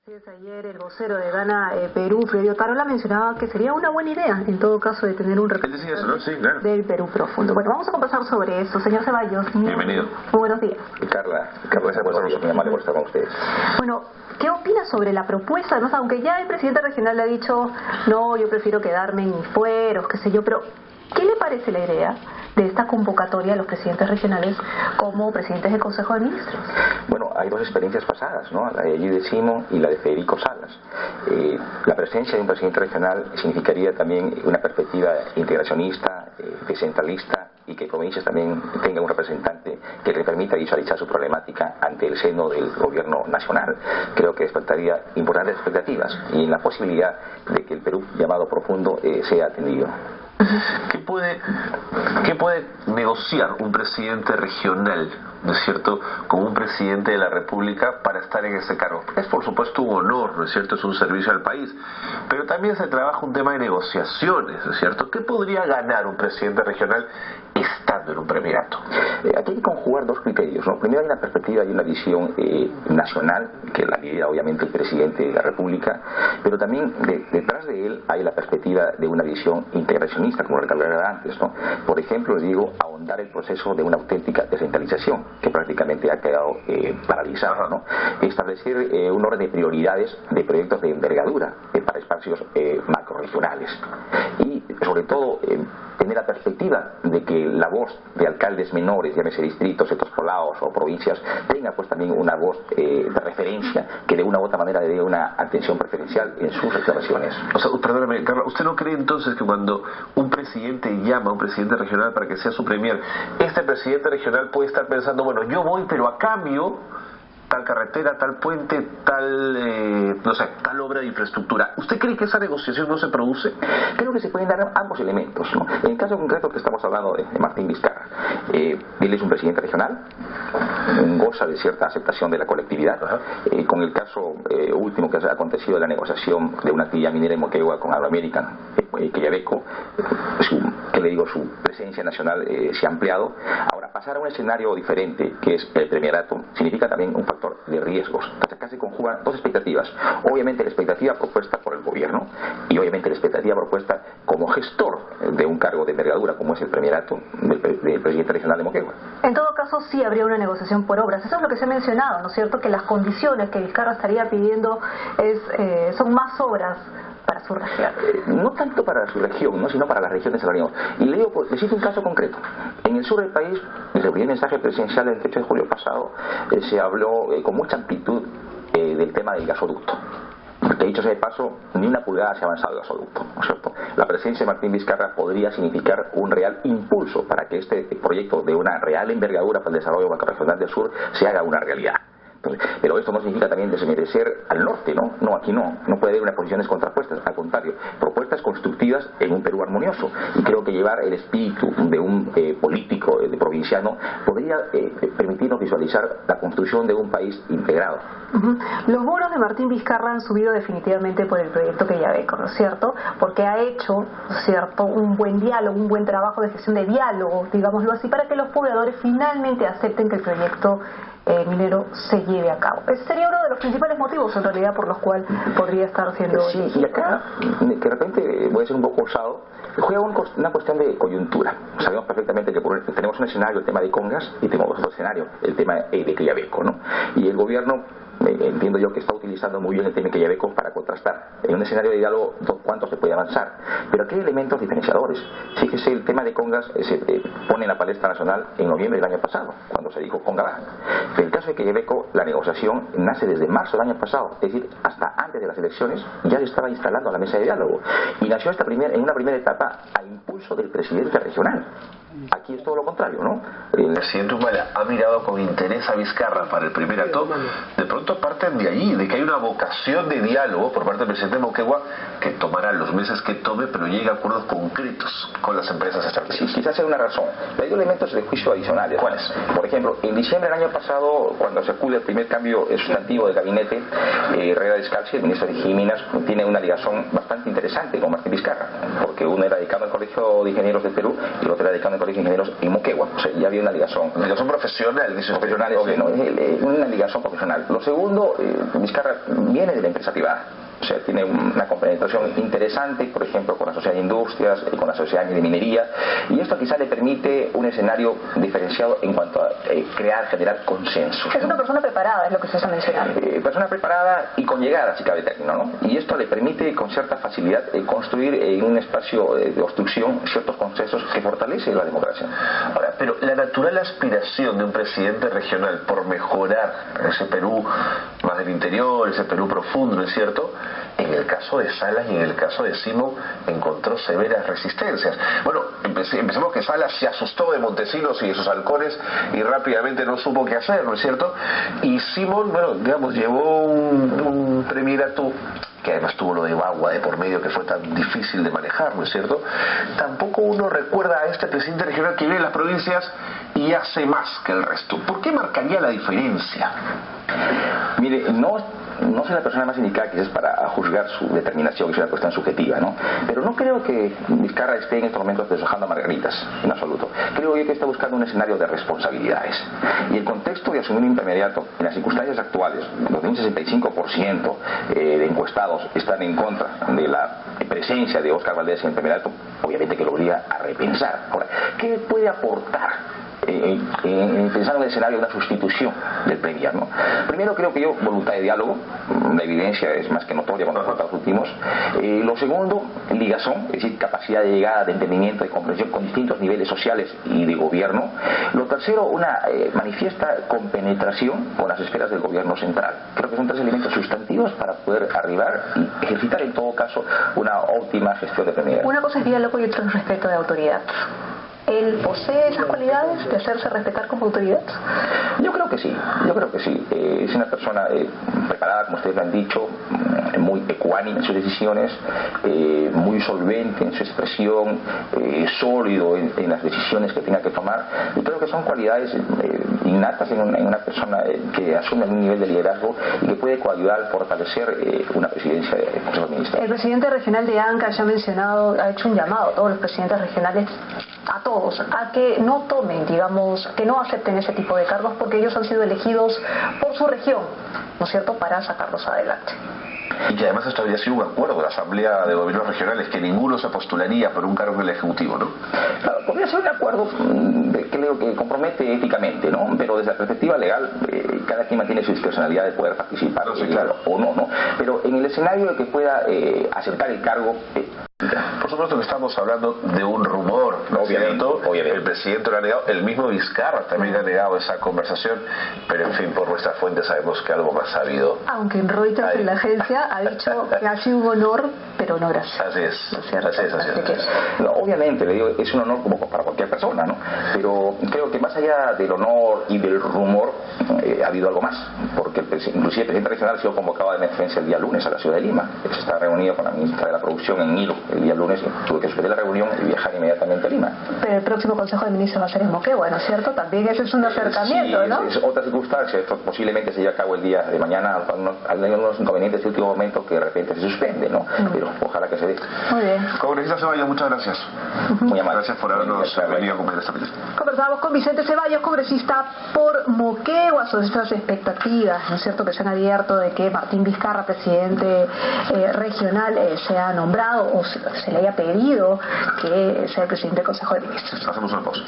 Sí, ayer el vocero de Gana Perú, Freddy Carola, mencionaba que sería una buena idea, en todo caso, de tener un representante ¿no? Sí, claro. del Perú profundo. Bueno, vamos a conversar sobre eso. Señor Ceballos. Bienvenido. Muy buenos días. Carla, buenos días, muy amable por estar con ustedes. Bueno, ¿qué opina sobre la propuesta? Además, aunque ya el presidente regional le ha dicho, no, yo prefiero quedarme en mis fueros, qué sé yo, pero ¿qué le parece la idea de esta convocatoria a los presidentes regionales como presidentes del Consejo de Ministros? Bueno, hay dos experiencias pasadas, ¿no? La de Gilles Simon y la de Federico Salas. La presencia de un presidente regional significaría también una perspectiva integracionista, descentralista, y que, como dices, también tenga un representante que le permita visualizar su problemática ante el seno del gobierno nacional. Creo que despertaría importantes expectativas y en la posibilidad de que el Perú llamado profundo sea atendido. ¿Qué puede negociar un presidente regional, ¿no es cierto?, con un presidente de la República para estar en ese cargo? Es, por supuesto, un honor, ¿no es cierto?, es un servicio al país, pero también se trabaja un tema de negociaciones, ¿no es cierto? ¿Qué podría ganar un presidente regional estando en un premierato? Aquí hay que conjugar dos criterios, ¿no? Primero, hay una perspectiva y una visión nacional, que la lidera obviamente el presidente de la República, pero también detrás de él hay la perspectiva de una visión integracionista, como recalcaba antes, ¿no? Por ejemplo, le digo, ahondar el proceso de una auténtica descentralización, que prácticamente ha quedado paralizado, ¿no? Establecer un orden de prioridades de proyectos de envergadura para espacios macrorregionales y, sobre todo, tener la perspectiva de que la voz de alcaldes menores, llámese distritos, sectores poblados o provincias, tenga pues también una voz de referencia que de una u otra manera le dé una atención preferencial en sus reclamaciones. O sea, perdóname, Carla, ¿usted no cree entonces que cuando un presidente llama a un presidente regional para que sea su premier, este presidente regional puede estar pensando, bueno, yo voy, pero a cambio tal carretera, tal puente, tal obra de infraestructura? ¿Usted cree que esa negociación no se produce? Creo que se pueden dar ambos elementos, ¿no? En el caso concreto que estamos hablando de Martín Vizcarra, él es un presidente regional, goza de cierta aceptación de la colectividad. Con el caso último que ha acontecido de la negociación de una actividad minera en Moquegua con Anglo American, Quellaveco, su presencia nacional se ha ampliado. Ahora, pasar a un escenario diferente, que es el premierato, significa también un factor de riesgos. Entonces, acá se conjugan dos expectativas. Obviamente la expectativa propuesta por el gobierno y obviamente la expectativa propuesta como gestor de un cargo de envergadura como es el premierato del presidente regional de Moquegua. En todo caso, sí habría una negociación por obras. Eso es lo que se ha mencionado, ¿no es cierto? Que las condiciones que Vizcarra estaría pidiendo son más obras para su región. No tanto para su región, ¿no?, sino para las regiones de la región. Y le cito un caso concreto. En el sur del país, desde el primer mensaje presidencial del 28 de julio pasado, se habló con mucha amplitud del tema del gasoducto. Porque, dicho sea de paso, ni una pulgada se ha avanzado el gasoducto, ¿no es cierto? La presencia de Martín Vizcarra podría significar un real impulso para que este proyecto de una real envergadura para el desarrollo macrorregional del sur se haga una realidad. Pero esto no significa también desmerecer al norte, ¿no? No, aquí no puede haber unas posiciones contrapuestas, al contrario, propuestas constructivas en un Perú armonioso. Y creo que llevar el espíritu de un político de provinciano podría permitirnos visualizar la construcción de un país integrado. Los bonos de Martín Vizcarra han subido definitivamente por el proyecto Quellaveco, ¿no es cierto? Porque ha hecho, ¿no es cierto?, un buen diálogo, un buen trabajo de gestión de diálogo, digámoslo así, para que los pobladores finalmente acepten que el proyecto minero se lleve a cabo. Ese sería uno de los principales motivos, en realidad, por los cuales podría estar siendo... Sí, y acá, que de repente voy a ser un poco osado, juega una cuestión de coyuntura. Sabemos perfectamente que tenemos un escenario, el tema de Congas, y tenemos otro escenario, el tema de Quellaveco, ¿no? Y el gobierno, entiendo yo que está utilizando muy bien el tema de Quellaveco para contrastar. En un escenario de diálogo, cuánto se puede avanzar. Pero aquí hay elementos diferenciadores. Fíjese, el tema de Congas se pone en la palestra nacional en noviembre del año pasado, cuando se dijo Conga baja. En el caso de Quellaveco, la negociación nace desde marzo del año pasado, es decir, hasta antes de las elecciones ya se estaba instalando a la mesa de diálogo. Y nació en una primera etapa a impulso del presidente regional. Aquí es todo lo contrario, ¿no? El presidente Humala ha mirado con interés a Vizcarra para el premierato. De pronto parten de allí, de que hay una vocación de diálogo por parte del presidente de Moquegua que tomará los meses que tome, pero llegue a acuerdos concretos con las empresas estratégicas. Sí, quizás sea una razón. Pero hay elementos de juicio adicionales. ¿Cuáles? Por ejemplo, en diciembre del año pasado, cuando se acude el primer cambio sustantivo de gabinete, Herrera Descalzi, el ministro de Minas, tiene una ligación bastante interesante con Martín Vizcarra, porque uno era dedicado al Colegio de Ingenieros del Perú y el otro era dedicado al Colegio de Ingenieros en Moquegua. O sea, ya había una ligación. Ligación profesional, dice profesional, okay. No, una ligación profesional. Lo segundo, Vizcarra viene de la empresa privada. O sea, tiene una compenetración interesante, por ejemplo, con la Sociedad de Industrias, con la Sociedad de Minería, y esto quizá le permite un escenario diferenciado en cuanto a generar consensos. Es una persona preparada, es lo que se está mencionando. Persona preparada y con llegada, si cabe término, ¿no? Y esto le permite con cierta facilidad construir en un espacio de obstrucción ciertos consensos que fortalece la democracia. Ahora, pero la natural aspiración de un presidente regional por mejorar ese Perú más del interior, ese Perú profundo, ¿no es cierto? En el caso de Salas y en el caso de Simón encontró severas resistencias. Bueno, empecemos que Salas se asustó de Montesinos y de sus halcones y rápidamente no supo qué hacer, ¿no es cierto? Y Simón, bueno, digamos, llevó un premierato que además tuvo lo de Bagua de por medio que fue tan difícil de manejar, ¿no es cierto? Tampoco uno recuerda a este presidente regional que vive en las provincias y hace más que el resto. ¿Por qué marcaría la diferencia? Mire, no soy la persona más indicada quizás para juzgar su determinación, que es una cuestión subjetiva, ¿no? Pero no creo que Vizcarra esté en estos momentos deshojando margaritas, en absoluto. Creo yo que está buscando un escenario de responsabilidades. Y el contexto de asumir un intermediato en las circunstancias actuales, donde un 65% de encuestados están en contra de la presencia de Óscar Valdés en el intermediato, obviamente que lo obliga a repensar. Ahora, ¿qué puede aportar? Pensando en el escenario de una sustitución del Premier, ¿no? Primero creo que yo, voluntad de diálogo, la evidencia es más que notoria con los resultados últimos. Lo segundo, ligazón, es decir, capacidad de llegada, de entendimiento, de comprensión con distintos niveles sociales y de gobierno. Lo tercero, una manifiesta compenetración con las esferas del gobierno central. Creo que son tres elementos sustantivos para poder arribar y ejercitar en todo caso una óptima gestión de Premier. Una cosa es diálogo y otra es respeto de autoridad. ¿Él posee esas cualidades de hacerse respetar como autoridad? Yo creo que sí, es una persona preparada, como ustedes lo han dicho, muy ecuánime en sus decisiones, muy solvente en su expresión, sólido en las decisiones que tenga que tomar, y creo que son cualidades innatas en una persona que asume un nivel de liderazgo y que puede coayudar a fortalecer una presidencia del Consejo de Ministros. El presidente regional de Anca ya ha mencionado, ha hecho un llamado a todos los presidentes regionales, a todos, a que no tomen, digamos, que no acepten ese tipo de cargos porque ellos han sido elegidos por su región, ¿no es cierto?, para sacarlos adelante. Y que además esto habría sido un acuerdo de la Asamblea de Gobiernos Regionales, que ninguno se postularía por un cargo en el Ejecutivo, ¿no? Claro, podría ser un acuerdo creo que compromete éticamente, ¿no? Pero desde la perspectiva legal, cada quien mantiene su discrecionalidad de poder participar, no, sí, claro, o no, ¿no? Pero en el escenario de que pueda aceptar el cargo... Por supuesto que estamos hablando de un rumor, ¿no es cierto? El presidente lo ha negado, el mismo Vizcarra también ha negado esa conversación, pero en fin, por nuestra fuente sabemos que algo más ha habido. Aunque en Reuters, en la agencia, ha dicho que ha sido un honor, pero no gracias. Así es, así es. No, obviamente, le digo, es un honor como para cualquier persona, ¿no? Pero creo que más allá del honor y del rumor, ha habido algo más, porque inclusive el presidente regional ha sido convocado de emergencia el día lunes a la ciudad de Lima. Se está reunido con la ministra de la Producción en Nilo el día lunes, tuve que suspender la reunión y viajar inmediatamente a Lima. Pero el próximo Consejo de Ministros va a ser en Moquegua, ¿no es cierto? También ese es un acercamiento, sí, ¿no? Es otra circunstancia. Esto posiblemente se lleve a cabo el día de mañana. Hay unos inconvenientes de último momento que de repente se suspende, ¿no? Pero ojalá que se dé. Muy bien. Congresista Ceballos, muchas gracias. Muy amable. Gracias por habernos venido a acompañar esta mañana. Conversamos con Vicente Ceballos, congresista por Moquegua, sobre estas expectativas, ¿no es cierto?, que se han abierto de que Martín Vizcarra, presidente regional, sea nombrado o se le haya pedido que sea el presidente del Consejo de Ministros. Hacemos una pausa.